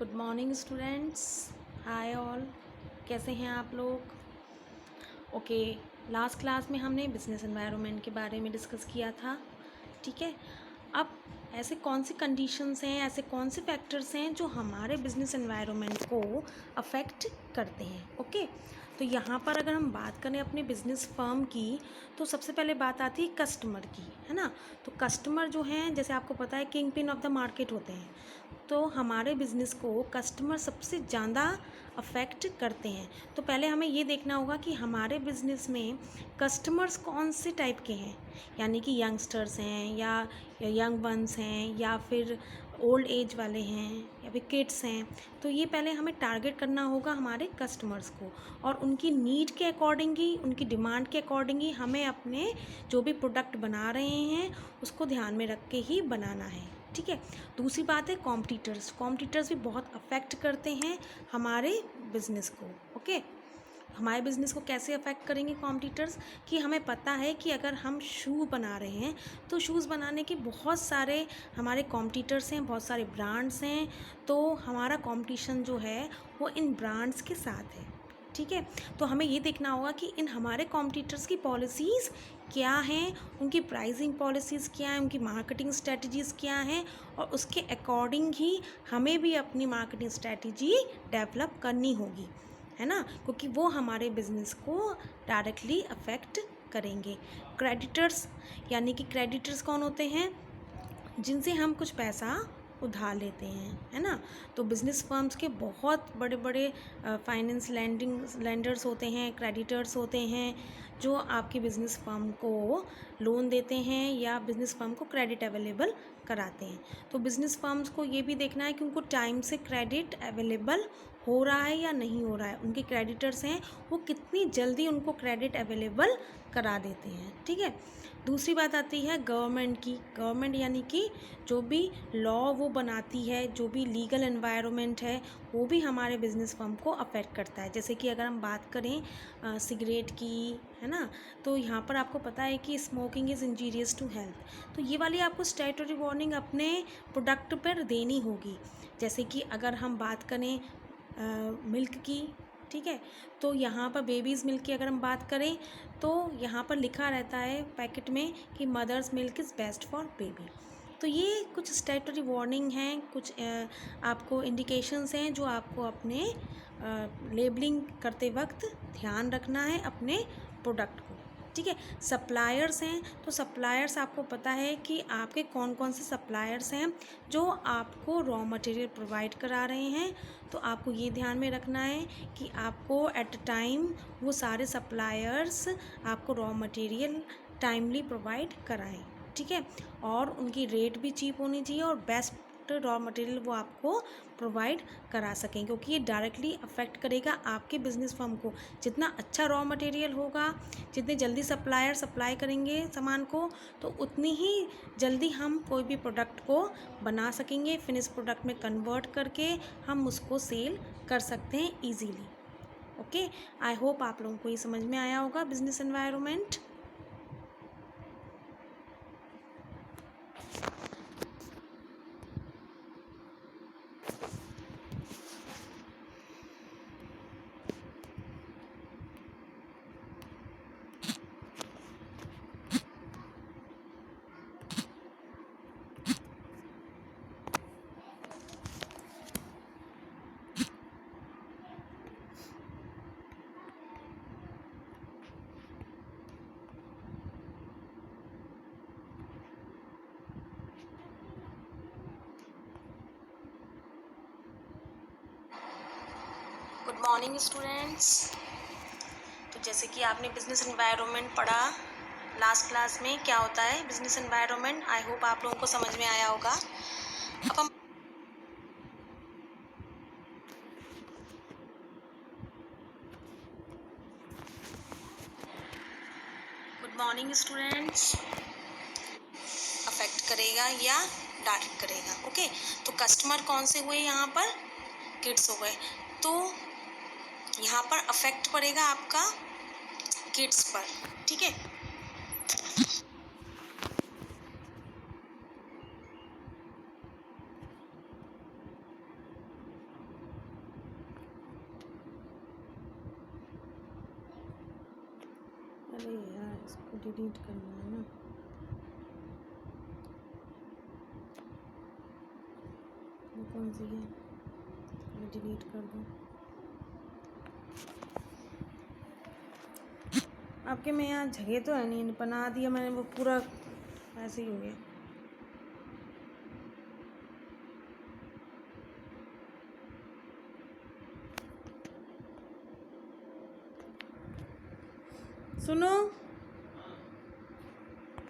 Good morning students. Hi all, कैसे हैं आप लोग? ओके, लास्ट क्लास में हमने बिजनेस एनवायरनमेंट के बारे में डिस्कस किया था। ठीक है, अब ऐसे कौन सी कंडीशंस हैं, ऐसे कौन से फैक्टर्स हैं जो हमारे बिजनेस एनवायरनमेंट को अफेक्ट करते हैं। ओके, तो यहाँ पर अगर हम बात करें अपने बिजनेस फर्म की, तो सबसे पहले बात आती है कस्टमर की, है ना। तो कस्टमर जो हैं, जैसे आपको पता है, king pin of the market होते हैं। तो हमारे बिज़नेस को कस्टमर सबसे ज़्यादा अफेक्ट करते हैं। तो पहले हमें ये देखना होगा कि हमारे बिज़नेस में कस्टमर्स कौन से टाइप के हैं, यानी कि यंगस्टर्स हैं या यंग वंस हैं या फिर ओल्ड एज वाले हैं या फिर किड्स हैं। तो ये पहले हमें टारगेट करना होगा हमारे कस्टमर्स को, और उनकी नीड के अकॉर्डिंग ही, उनकी डिमांड के अकॉर्डिंग ही हमें अपने जो भी प्रोडक्ट बना रहे हैं उसको ध्यान में रख के ही बनाना है। ठीक है, दूसरी बात है कॉम्पिटिटर्स भी बहुत अफेक्ट करते हैं हमारे बिज़नेस को। ओके, हमारे बिज़नेस को कैसे अफेक्ट करेंगे कॉम्पिटिटर्स, कि हमें पता है कि अगर हम शू बना रहे हैं तो शूज़ बनाने के बहुत सारे हमारे कॉम्पिटिटर्स हैं, बहुत सारे ब्रांड्स हैं। तो हमारा कंपटीशन जो है वो इन ब्रांड्स के साथ है। ठीक है, तो हमें ये देखना होगा कि इन हमारे कॉम्पिटिटर्स की पॉलिसीज़ क्या हैं, उनकी प्राइसिंग पॉलिसीज़ क्या हैं, उनकी मार्केटिंग स्ट्रेटजीज़ क्या हैं, और उसके अकॉर्डिंग ही हमें भी अपनी मार्केटिंग स्ट्रेटजी डेवलप करनी होगी, है ना, क्योंकि वो हमारे बिज़नेस को डायरेक्टली अफेक्ट करेंगे। क्रेडिटर्स, यानी कि क्रेडिटर्स कौन होते हैं? जिनसे हम कुछ पैसा उधार लेते हैं, है ना। तो बिज़नेस फर्म्स के बहुत बड़े बड़े फाइनेंस लेंडर्स होते हैं, क्रेडिटर्स होते हैं, जो आपके बिज़नेस फर्म को लोन देते हैं या बिज़नेस फर्म को क्रेडिट अवेलेबल कराते हैं। तो बिज़नेस फर्म्स को ये भी देखना है कि उनको टाइम से क्रेडिट अवेलेबल हो रहा है या नहीं हो रहा है। उनके क्रेडिटर्स हैं वो कितनी जल्दी उनको क्रेडिट अवेलेबल करा देते हैं। ठीक है, दूसरी बात आती है गवर्नमेंट की। गवर्नमेंट यानी कि जो भी लॉ वो बनाती है, जो भी लीगल एनवायरनमेंट है, वो भी हमारे बिज़नेस फर्म को अफेक्ट करता है। जैसे कि अगर हम बात करें सिगरेट की, है ना, तो यहाँ पर आपको पता है कि smoking is injurious to health. तो ये वाली आपको स्टैट्यूटरी वार्निंग अपने प्रोडक्ट पर देनी होगी। जैसे कि अगर हम बात करें मिल्क की, ठीक है, तो यहाँ पर बेबीज़ मिल्क की अगर हम बात करें तो यहाँ पर लिखा रहता है पैकेट में कि mother's milk is best for baby. तो ये कुछ स्टैट्यूटरी वार्निंग हैं, कुछ आपको इंडिकेशंस हैं जो आपको अपने लेबलिंग करते वक्त ध्यान रखना है अपने प्रोडक्ट को। ठीक है, सप्लायर्स हैं, तो सप्लायर्स आपको पता है कि आपके कौन कौन से सप्लायर्स हैं जो आपको रॉ मटेरियल प्रोवाइड करा रहे हैं। तो आपको ये ध्यान में रखना है कि आपको एट अ टाइम वो सारे सप्लायर्स आपको रॉ मटेरियल टाइमली प्रोवाइड कराएं। ठीक है, और उनकी रेट भी चीप होनी चाहिए और बेस्ट रॉ मटेरियल वो आपको प्रोवाइड करा सकें, क्योंकि ये डायरेक्टली अफेक्ट करेगा आपके बिज़नेस फर्म को। जितना अच्छा रॉ मटेरियल होगा, जितने जल्दी सप्लायर सप्लाई करेंगे सामान को, तो उतनी ही जल्दी हम कोई भी प्रोडक्ट को बना सकेंगे, फिनिश प्रोडक्ट में कन्वर्ट करके हम उसको सेल कर सकते हैं ईजीली। ओके, आई होप आप लोगों को ये समझ में आया होगा business environment. Good morning students. तो जैसे कि आपने बिजनेस एनवायरनमेंट पढ़ा लास्ट क्लास में, क्या होता है बिजनेस एनवायरनमेंट, आई होप आप लोगों को समझ में आया होगा। अब हम गुड मॉर्निंग स्टूडेंट्स, अफेक्ट करेगा या डायरेक्ट करेगा। ओके, तो कस्टमर कौन से हुए यहाँ पर? किड्स हो गए। तो यहाँ पर अफेक्ट पड़ेगा आपका किड्स पर। ठीक है, अरे यार, इसको डिलीट करना है ना। ये कौन सी है, मैं डिलीट कर दूँ। आपके में यहाँ जगह तो है नहीं, बना दिया मैंने, वो पूरा ऐसे ही हो गया। सुनो।